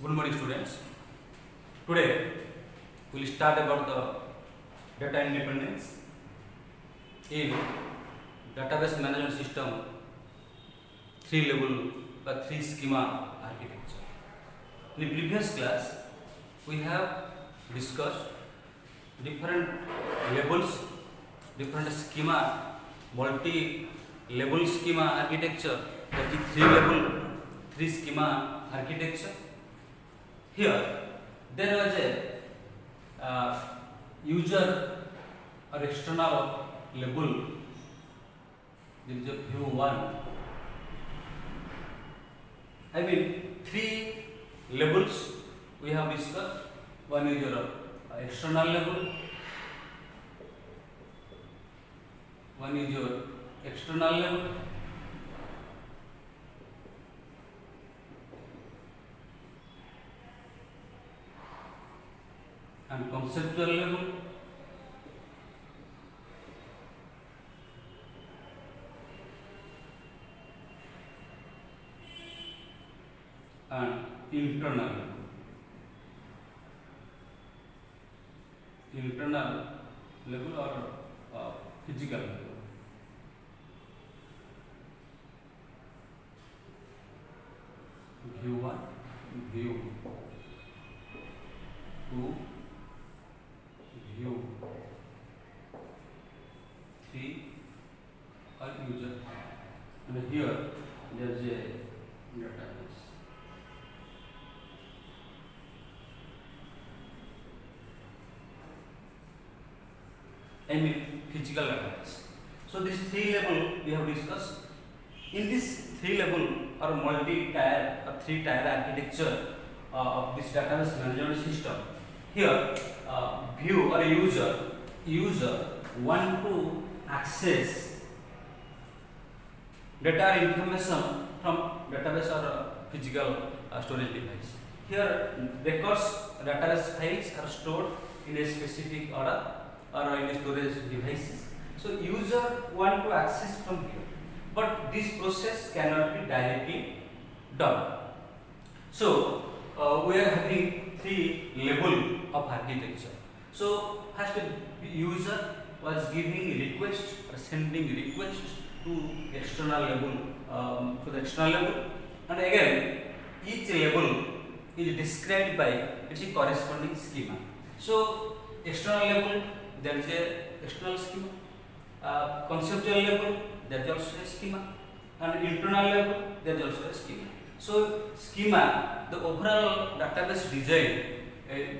Good morning, students. Today we will start about the data independence in database management system 3 level or 3 schema architecture. In the previous class we have discussed different levels, different schema, multi-level schema architecture, that is 3 level 3 schema architecture. Here there was a user or external level. There is a view 1. I mean 3 levels we have discussed. One is your external level, one is your external level, and conceptual level, and internal level or physical level. View 1, view 2, view 3 or user, and here there is a database. I mean physical database. So this 3 level we have discussed. In this 3 level or multi-tier or 3-tier architecture of this database management system, here view or user want to access data or information from database or physical storage device. Here records, database files are stored in a specific order or in a storage devices. So user want to access from here, but this process cannot be directly done. So we are having 3 level of architecture. So first user was giving request or sending request to external level, to the external level, and again each level is described by its corresponding schema. So external level, there is a external schema, conceptual level, there is also a schema, and internal level, there is also a schema. So schema, the overall database design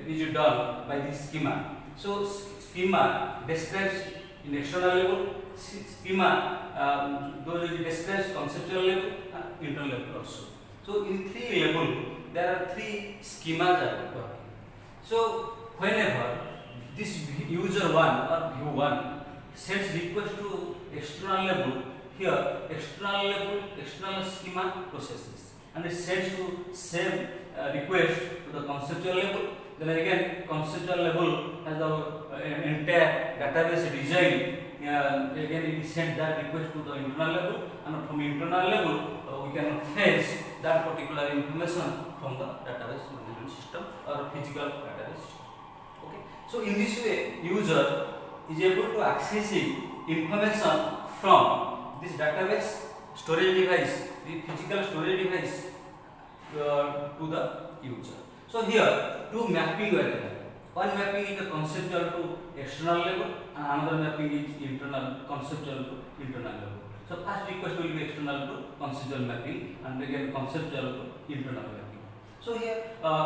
is done by this schema. So schema describes in external level, schema those describes conceptual level and internal level also. So in 3 level there are 3 schemas are working. So whenever this user 1 or view 1 sends request to external level, here external level, external schema processes, and it sends to same request to the conceptual level. Then again conceptual level has the entire database design. Again it sends that request to the internal level, and from internal level we can fetch that particular information from the database management system or physical database system. Okay. So in this way user is able to accessing information from this database storage device, the physical storage device, to the user. So here 2 mapping were there. One mapping is the conceptual to external level, and another mapping is internal conceptual to internal level. So first request will be external to conceptual mapping, and again conceptual to internal mapping. So here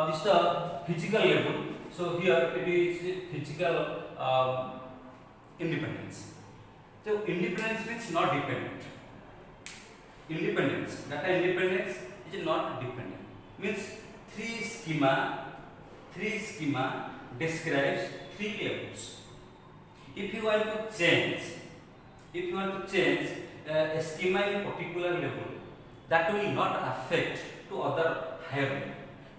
this is the physical level. So here it is physical independence. So independence means not dependent. Independence, data independence is not dependent. Means 3 schema describes 3 levels. If you want to change a schema in a particular level, that will not affect to other higher level.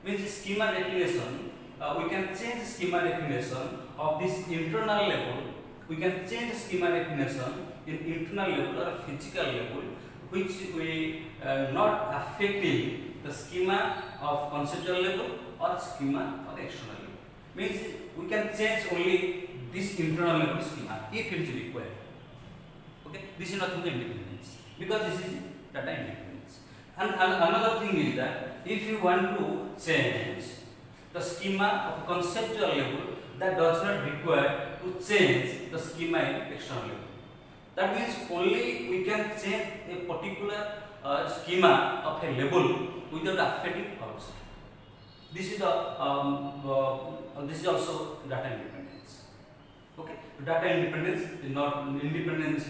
Means schema definition, we can change schema definition of this internal level. We can change schema definition in internal level or physical level, which we not affecting the schema of conceptual level or schema or external level. Means we can change only this internal level schema if it is required. Okay, this is nothing but independence because this is data independence. And another thing is that if you want to change the schema of conceptual level, that does not require to change the schema in external level. That means only we can change a particular schema of a level without affecting others. This is this is also data independence. Okay, data independence is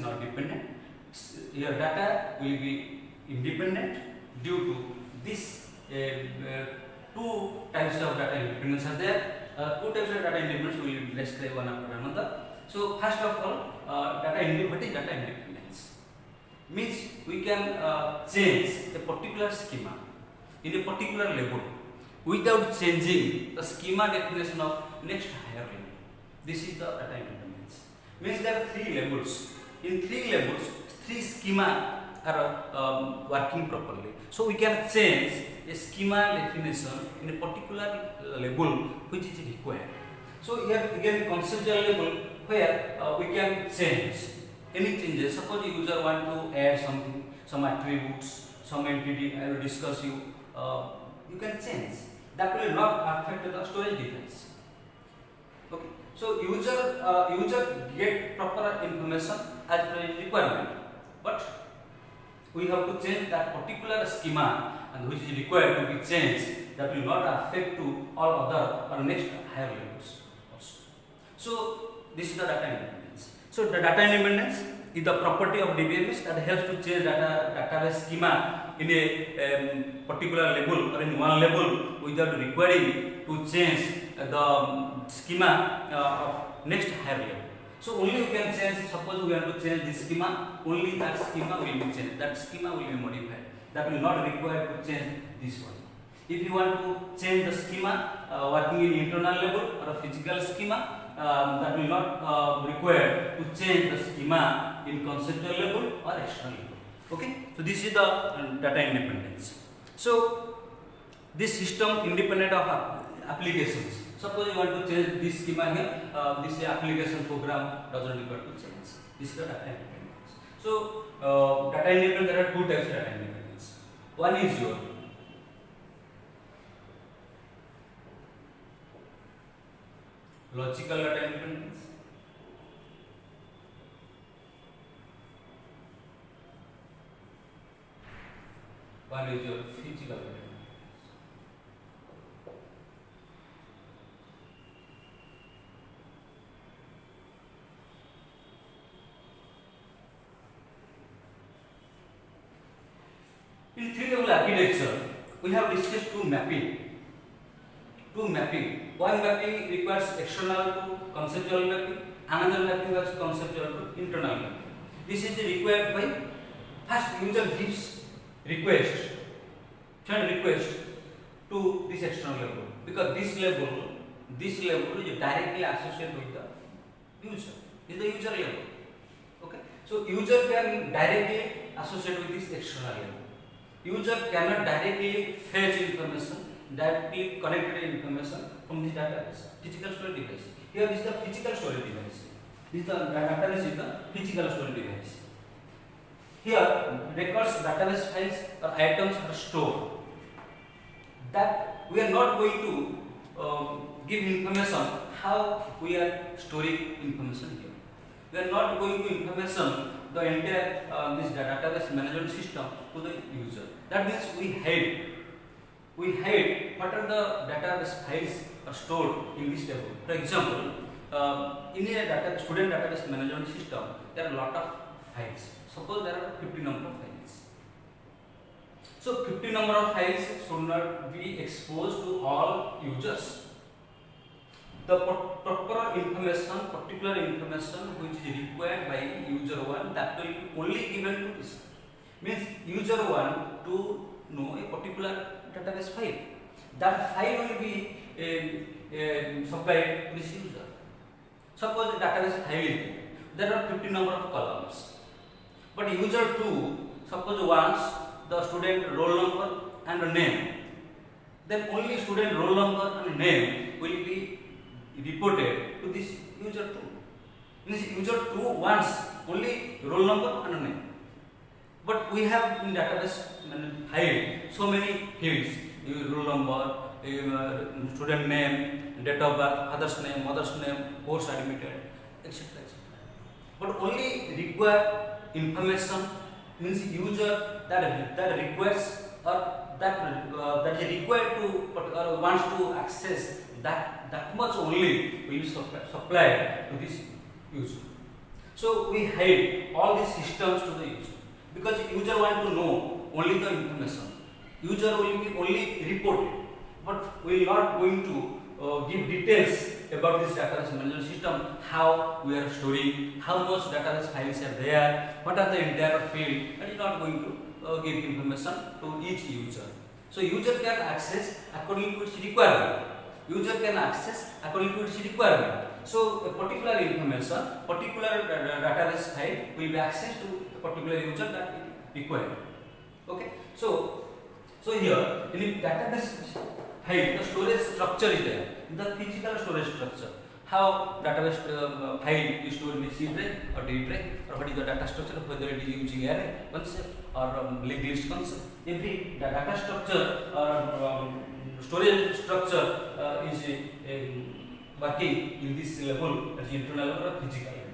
not dependent. Your data will be independent due to this two types of data independence are there. Two types of data independence we will describe one after another. So first of all, what is data independence? Means we can change a particular schema in a particular level without changing the schema definition of next higher level. This is the data independence. Means there are three levels. In three levels, three schema are working properly. So we can change a schema definition in a particular level which is required. So here again conceptual level where we can change any changes. Suppose the user want to add something, some attributes, some entity. I will discuss you. You can change. That will not affect the storage device. Okay. So user get proper information as per his requirement, but we have to change that particular schema and which is required to be changed. That will not affect to all other or next higher levels also. So this is the data independence. So the data independence is the property of DBMS that helps to change database schema in a particular level or in one level without requiring to change the schema of next higher level. So only we can change. Suppose we want to change this schema, only that schema will be changed. That schema will be modified. That will not require to change this one. If you want to change the schema working in internal level or a physical schema, that will not require to change the schema in conceptual level or external level. Okay, so this is the data independence. So this system independent of applications. Suppose you want to change this schema here, this application program doesn't require to change. This is the data independence. So data independence, there are two types of data independence. One is your logical data independence. One is your physical data independence. In three-level architecture, we have discussed two mapping. One mapping requires external to conceptual mapping, another mapping requires conceptual to internal mapping. This is required by first user gives request, send request to this external level because this level is directly associated with the user. This is the user level. Okay, so user can directly associate with this external level. User cannot directly fetch information, directly connected information from this database, physical storage device. Here this is the physical storage device. This is the database is the physical storage device. Here records, database files or items are stored. That we are not going to give information how we are storing information here. We are not going to information the entire this database management system to the user. That means we hide what are the database files are stored in this table. For example, in a student database management system, there are a lot of files. Suppose there are 50 number of files. So 50 number of files should not be exposed to all users. The proper information, particular information which is required by user 1, that will be only given to this. Means user 1 to know a particular database file. That file will be supplied to this user. Suppose the database file, there are 50 number of columns. But user 2, suppose wants the student roll number and name. then only student roll number and name will be reported to this user 2. Means user 2 wants only roll number and name. But we have in database file so many fields: roll number, student name, date of birth, father's name, mother's name, course admitted, etc. But only require information, means user that requires or that is required to or wants to access that much only will be supplied to this user. So we hide all these systems to the user, because user want to know only the information. User will be only reported, but we are not going to give details about this database management system, how we are storing, how much database files are there, what are the entire field, and is not going to give information to each user. So user can access according to its requirement. User can access according to its requirement. So a particular information, particular database file will be accessed to a particular user that is required. Okay. So here in the database file, the storage structure is there. The physical storage structure. How database file is stored in a C tray or D tray, or what is the data structure, whether it is using array concept or linked list concept. Every data structure or storage structure is working in this level as internal or physical level.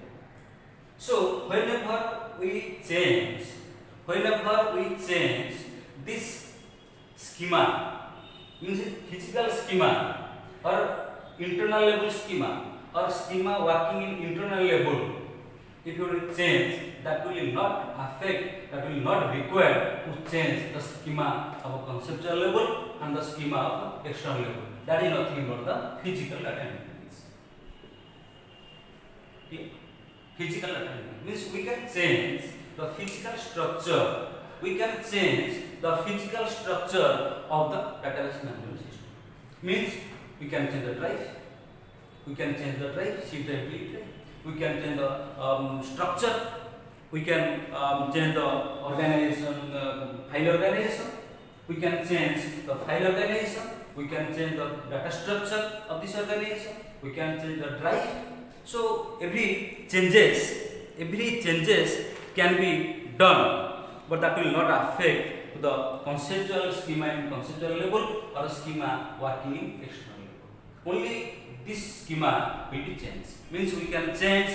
So whenever we change this schema, means physical schema or internal level schema or schema working in internal level, if you will change, that will not affect, that will not require to change the schema of a conceptual level and the schema of external level. That is nothing but the physical data independence. Physical data independence means we can change the physical structure. We can change the physical structure of the database management system. Means we can change the drive. We can change the drive, C drive, D drive. We can change the structure. We can change the organization, file organization. We can change the file organization. We can change the data structure of this organization. We can change the drive. So every changes can be done, but that will not affect the conceptual schema in conceptual level or schema working in external level. Only this schema will be changed. Means we can change,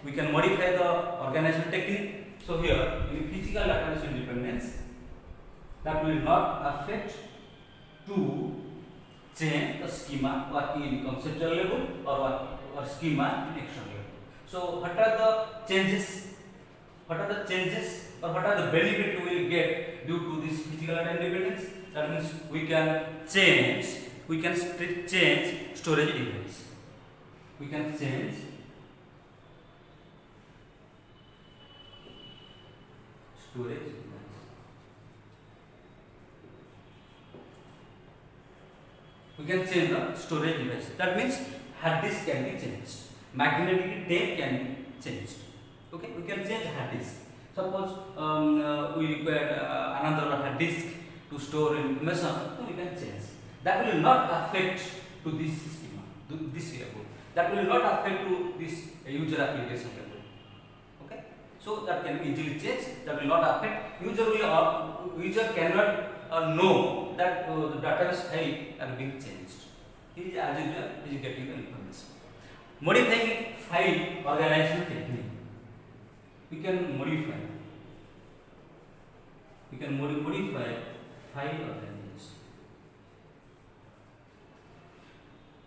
we can modify the organizational technique. So here in physical database independence, that will not affect to change the schema working in conceptual level or schema in external level. So what are the changes? What are the changes or what are the benefits we will get due to this physical data independence? That means we can change storage device. We can change storage device. We can change the storage device. That means hard disk can be changed. Magnetic tape can be changed. Okay, we can change hard disk. Suppose we require another hard disk to store information, so we can change. That will not affect to this schema, to this level. That will not affect to this user application level. Okay, so that can be easily changed. That will not affect user cannot know that the database file are being changed. He is as usual, he is getting the information. Modifying file organization technique. We can modify file organization.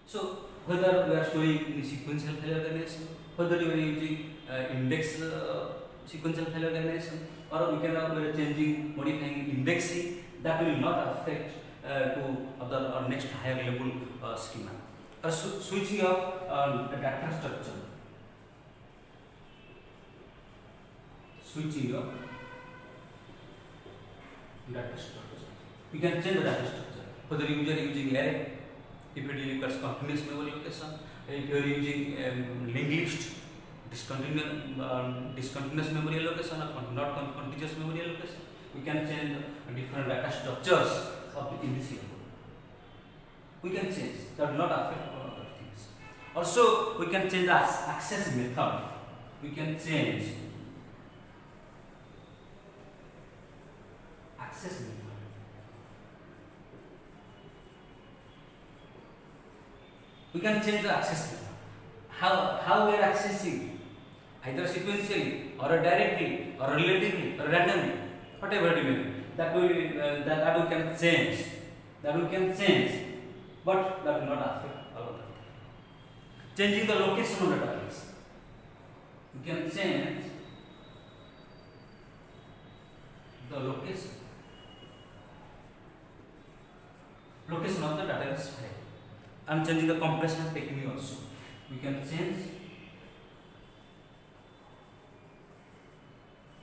So whether we are storing in sequential file organization, whether you are using index sequential file organization, or we can changing, modifying indexing, that will not affect to other or next higher level schema. Switching of data structure. Switching of data structure. We can change the data structure. Whether user is using array, if it requires continuous memory location, if you are using linked list, discontinuous memory allocation or not continuous memory allocation, we can change different data structures in this level. we can change. That will not affect other things. Also, we can change the access method. We can change access method. We can change the access method. How we are accessing, either sequentially or directly or relatively or randomly, whatever it may be. That we can change. That we can change, but that will not affect all of that. Changing the location of the database. We can change the location of the database file. And changing the compression technique also. We can change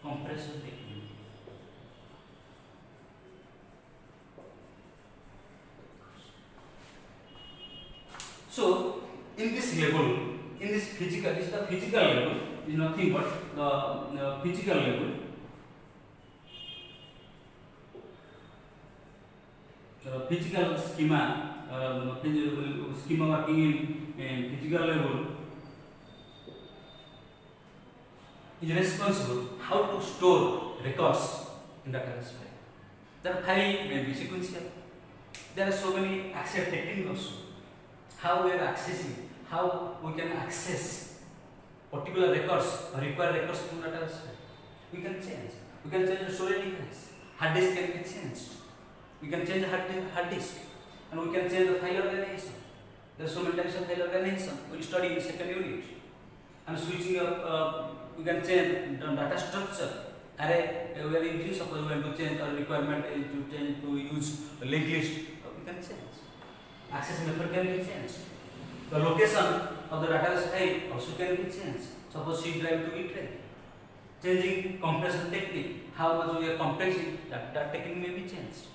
compression technique. So in this level, in this physical, this is the physical level, is nothing but the physical level. The physical schema. Schema working in physical level is responsible how to store records in database file. That file may be sequential. There are so many access techniques also. How we are accessing, how we can access particular records or required records from database file. We can change. We can change the storage device. Hard disk can be changed. We can change the hard disk. And we can change the file organization. There are so many types of file organization. We will study in second unit. And switching up, we can change the data structure. Array, we are using, suppose we want to change our requirement is to use a linked list. We can change. Access method can be changed. The location of the database file also can be changed. Suppose C drive to E drive. Changing compression technique. How much we are compressing, that technique may be changed.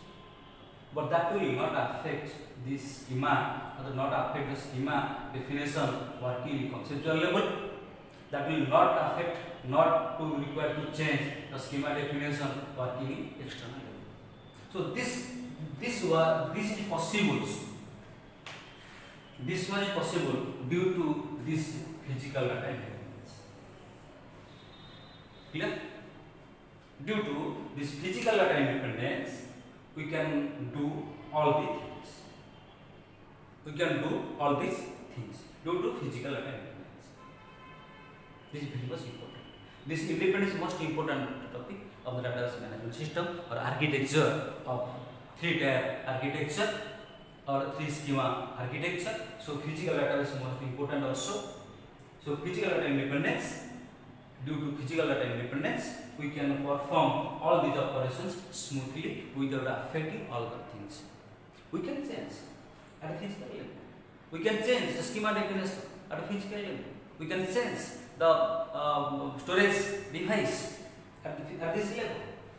But that will not affect this schema, or not affect the schema definition working in conceptual level. That will not affect, not to require to change the schema definition working in external level. So this is possible. This was possible due to this physical data independence. Clear? Due to this physical data independence, we can do all these things. We can do all these things due to physical data independence. This is very much important. This independence is most important topic of the database management system or architecture of 3-tier architecture or 3 schema architecture. So physical database is most important also. So physical data independence, due to physical data independence, we can perform all these operations smoothly without affecting all the things. We can change at a physical level. We can change the schema definition at a physical level. We can change the storage device at this level.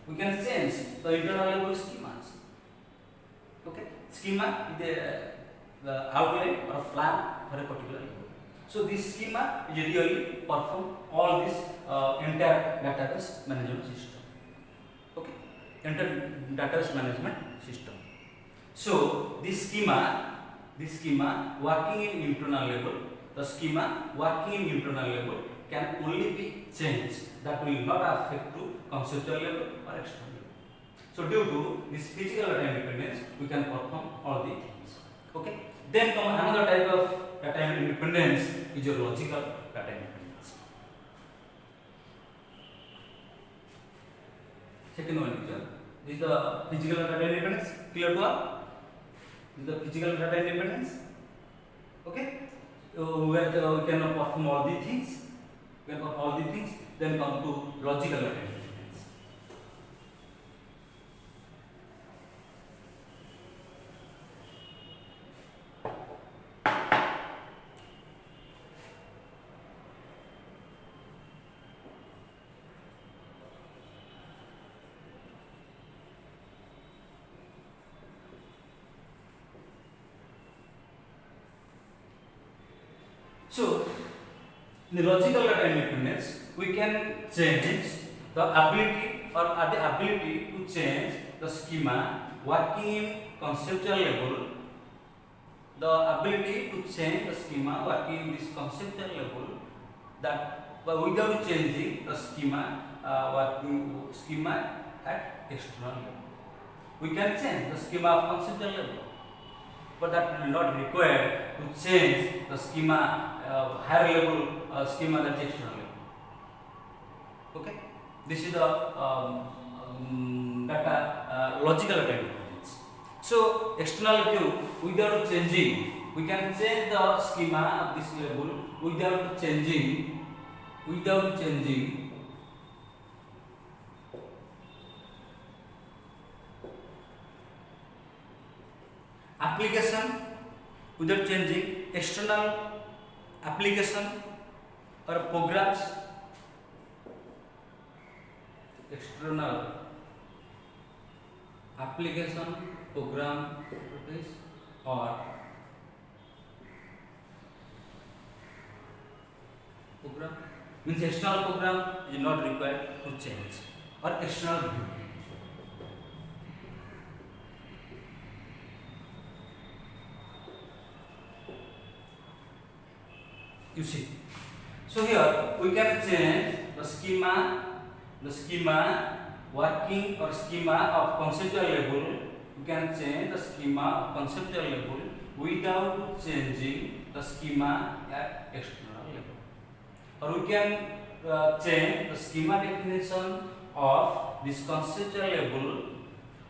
We can change the internal level schemas. Okay, schema is the outline or plan for a particular level. So this schema is really perform all this entire database management system. Okay, entire database management system. So this schema working in internal level, the schema working in internal level can only be changed. That will not affect to conceptual level or external level. So due to this physical data independence, we can perform all these things. Okay. Then come another type of data independence is your logical data independence. Second one is this is the physical data independence. Clear to all? This is the physical data independence. Okay. Where we can perform all these things. We can perform all these things. Then come to logical data independence. So, in the logical data independence, we can change the ability to change the schema working in conceptual level the ability to change the schema working in this conceptual level, that without changing the schema working schema at external level. We can change the schema of conceptual level, but that will not require to change the schema higher level schema at external level. Okay, this is the data logical attendance. So external view, without changing, we can change the schema of this level without changing application, without changing external application or programs, external application program or program means external program is not required to change, or external view. You see, so here we can change the schema working or schema of conceptual level. We can change the schema of conceptual level without changing the schema at external level, or we can change the schema definition of this conceptual level,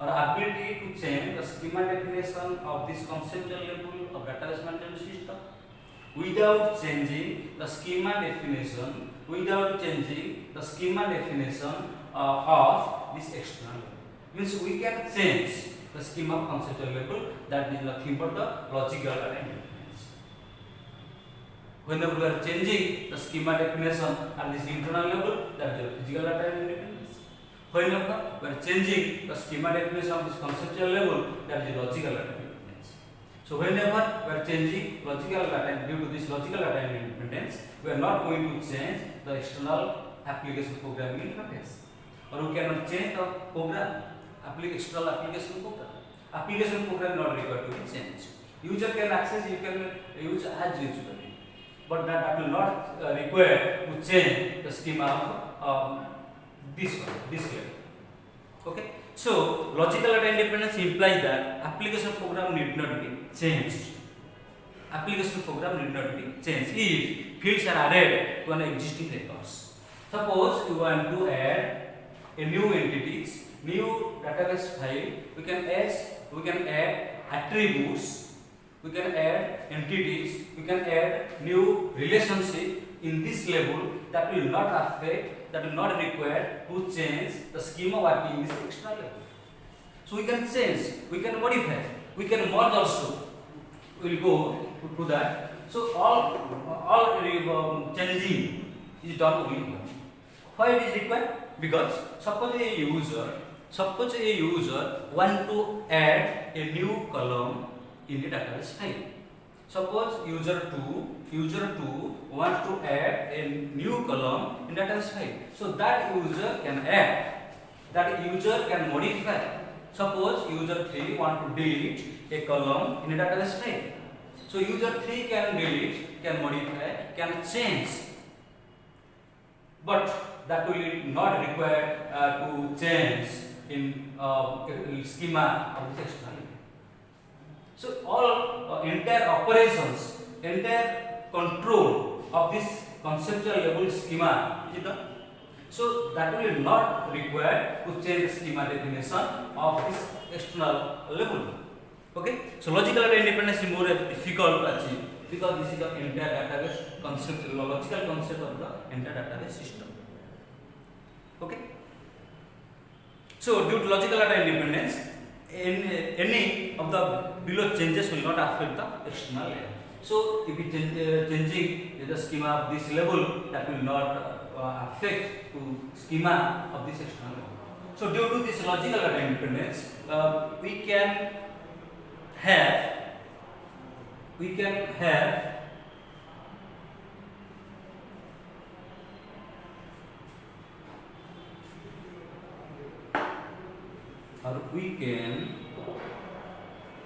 or ability to change the schema definition of this conceptual level of database management system without changing the schema definition, of this external level. Means we can change the schema of conceptual level, that is nothing but the logical independence. Whenever we are changing the schema definition at this internal level, that is physical data independence. Whenever we are changing the schema definition of this conceptual level, that is logical data independence. So whenever we are changing logical data, due to this logical data independence, we are not going to change the external application programming interface, or we cannot change the program, external application program. Application program not required to be changed. User can access, you can use as usually, but that will not require to change the schema of this level. Okay. So logical data independence implies that application program need not be changed. Application program need not be changed if fields are added to an existing records. Suppose you want to add a new entities, new database file. We can add attributes, we can add entities, we can add new relationship in this level. That will not affect, that will not require to change the schema working in this external level. So we can change, we can modify, we can merge also. We will go to that. So all changing is done only here. Why it is required? Because suppose a user want to add a new column in a database file. Suppose user 2 wants to add a new column in database file. So that user can add, that user can modify. Suppose user 3 want to delete a column in a database file. So user 3 can delete, can modify, can change, but that will not require to change in schema of this external. So all entire operations, entire control of this conceptual level schema is done. So that will not require to change the schema definition of this external level. Okay. So logical data independence is more difficult to achieve because this is the entire database concept, logical concept of the entire database system. Okay. So due to logical data independence, any of the below changes will not affect the external layer. So if it changing the schema of this level, that will not affect to schema of this external level. So due to this logical data independence, we can have or we can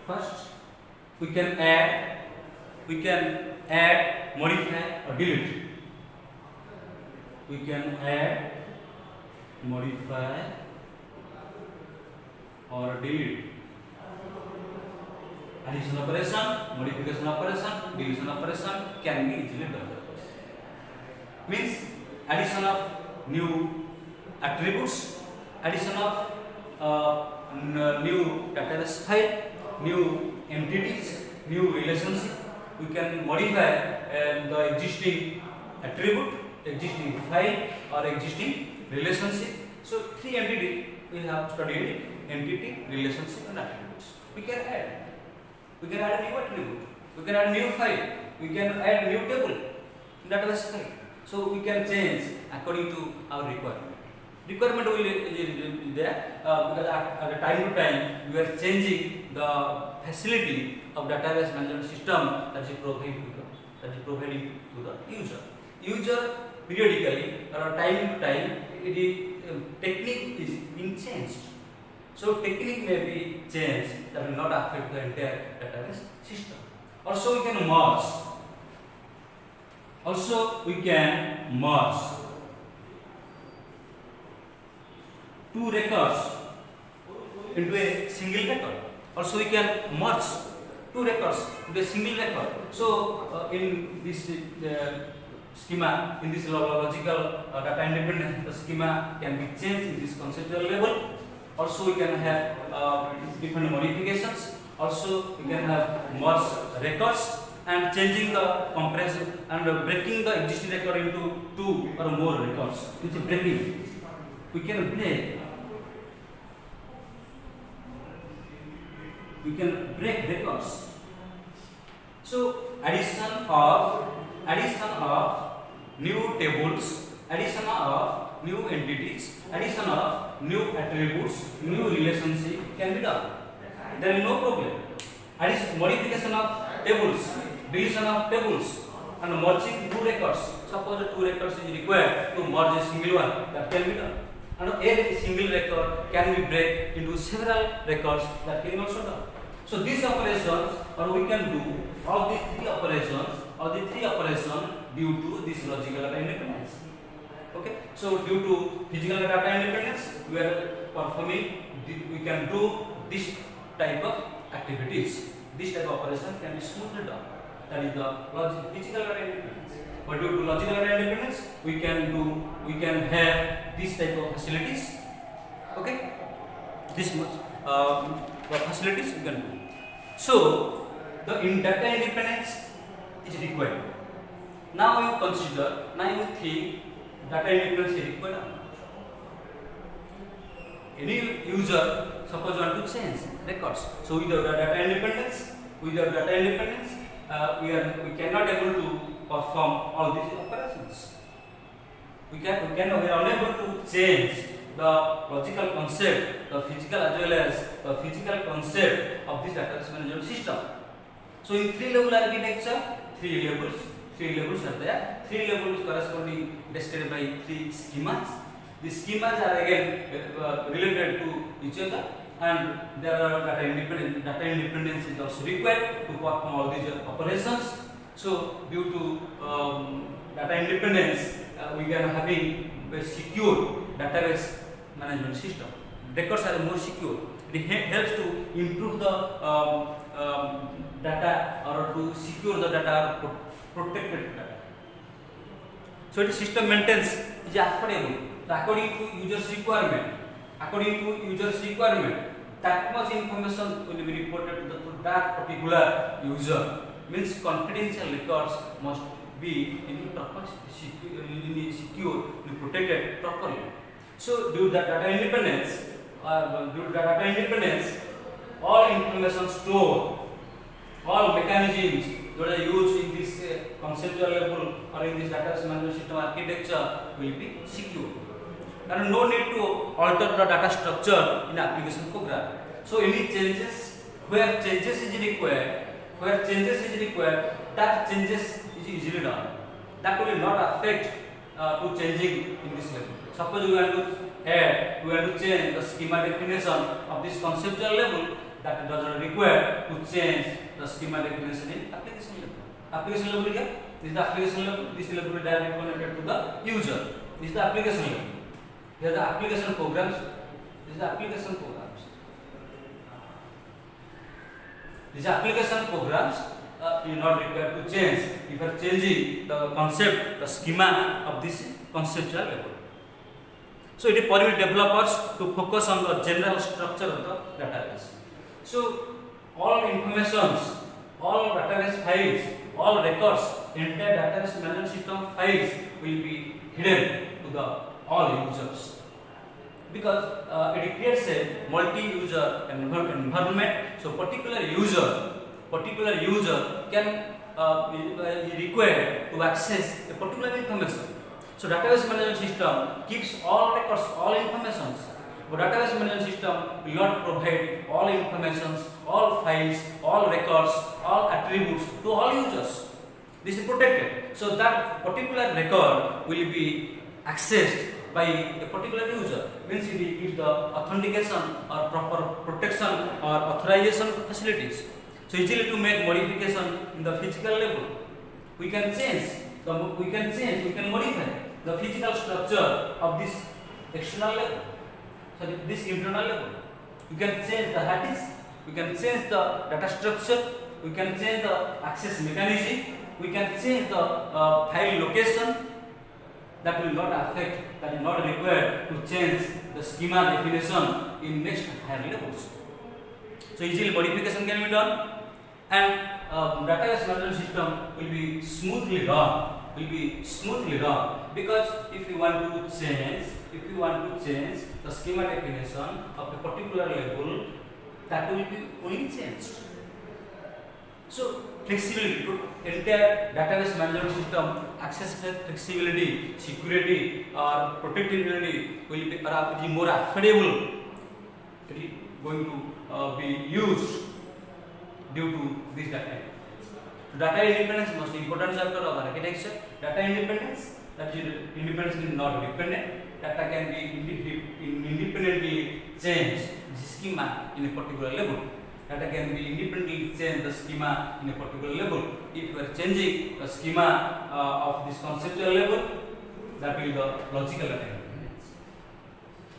first we can add we can add, modify or delete. We can add, modify or delete. Addition operation, modification operation, deletion operation can be easily done. Means addition of new attributes, addition of new database file, new entities, new relationship. We can modify the existing attribute, existing file or existing relationship. So three entities we have studied: entity, relationship and attributes. We can add a new attribute, we can add new file, we can add new table in database file. So we can change according to our requirement. Requirement will be there because at time to time we are changing the facility of database management system that is providing to the user. User periodically or time to time technique is being changed. So technique may be changed, that will not affect the entire database system. Also we can merge two records into a single record. Also we can merge two records into a single record. So in this schema, in this logical data independence, the schema can be changed in this conceptual level. Also we can have different modifications. Also we can have merge records and changing the compression and breaking the existing record into two or more records. Which is breaking. We can break records. So addition of new tables, addition of new entities, addition of new attributes, new relationship can be done. There is no problem. Modification of tables, deletion of tables, and merging two records. Suppose two records is required to merge a single one, that can be done. And a single record can be break into several records, that can be also done. So these operations, or we can do all these three operations due to this logical data independence. Okay. So due to physical data independence, we can do this type of activities. This type of operation can be smoothly done. That is the physical data independence. But due to logical data independence, we can have this type of facilities. Okay. This much facilities we can do. So the data independence is required. Now you think data independence is required. Any user suppose want to change records. So without data independence, we cannot able to perform all these operations. We are unable to change the logical concept, the physical as well as the physical concept of this database management system. So in three-level architecture, three levels are there. Three levels corresponding described by three schemas. The schemas are again related to each other, and there are data independence is also required to perform all these operations. So due to data independence, we are having a secure database management system. Records are more secure. It helps to improve the data or to secure the data or protected data. So the system maintains is affordable. So according to user's requirement, that much information will be reported to that particular user. Means confidential records must be in proper secure, protected properly. So due to data independence, all information stored, all mechanisms that are used in this conceptual level or in this database management system architecture will be secure. And no need to alter the data structure in application program. So any changes, where changes is required, that changes is easily done. That will not affect to changing in this level. Suppose we want to change the schema definition of this conceptual level, that does not require to change the schema definition in application level. application level here. This is the application level. This level will directly connected to the user. This is the application level. Here the application programs. This is the application programs. These application programs you are not required to change. If you are changing the concept, the schema of this conceptual level. So it permits developers to focus on the general structure of the database. So all informations, all database files, all records, entire database management system files will be hidden to the all users, because it creates a multi-user environment. So particular user can be required to access a particular information. So database management system keeps all records, all informations. But database management system will not provide all informations, all files, all records, all attributes to all users. This is protected. So that particular record will be accessed by a particular user. Means it gives the authentication or proper protection or authorization facilities. So easily to make modification in the physical level. We can modify the physical structure of this external level. So this internal level. You can change the hard disk, we can change the data structure, we can change the access mechanism, we can change the file location. That will not affect, that is not required to change the schema definition in next higher levels. So easily modification can be done, and database management system will be smoothly run. Because if you want to change the schema definition of a particular level, that will be only changed. So flexibility to entire database management system, access flexibility, security or protectability will be more affordable. It is going to be used due to this data. Data independence, most important chapter of architecture. Data independence, that is independence is not dependent. Data can be independently changed the schema in a particular level. Data can be independently change the schema in a particular level. If you are changing the schema of this conceptual level, that will be the logical data independence.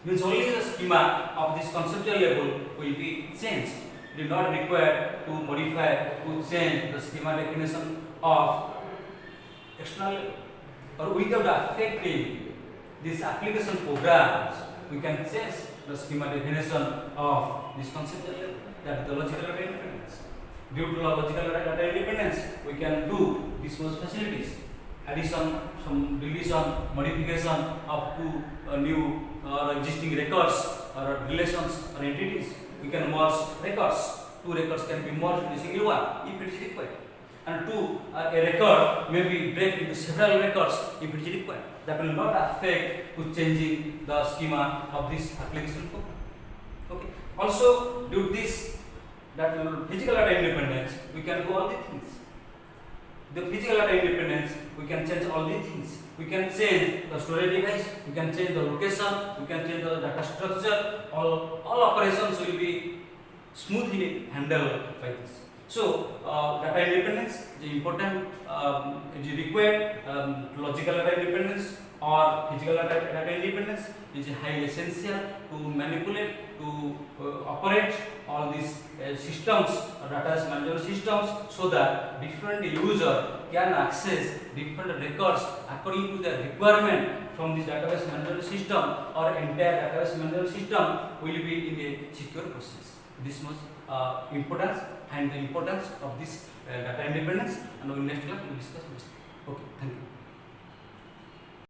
Means only the schema of this conceptual level will be changed. It is not required to modify, to change the schema definition of external level. Or without affecting these application programs, we can change the schema definition of this conceptual level. That is the logical data independence. Due to the logical data independence, we can do these facilities: addition, some deletion, modification of two new or existing records or relations or entities. We can merge records. Two records can be merged into a single one if it is required. And a record may be break into several records if it is required. That will not affect to changing the schema of this application program. Okay. Also, due to this, that physical data independence, we can do all the things. The physical data independence, we can change all the things. We can change the storage device, we can change the location, we can change the data structure. All operations will be smoothly handled by this. So, data independence is important, it is required. Logical data independence or physical data independence is highly essential to manipulate, to operate all these systems or data management systems, so that different user can access different records according to their requirement from this database management system, or entire database management system will be in a secure process. This much importance and the importance of this data independence, and in next class we will discuss this. Okay, thank you.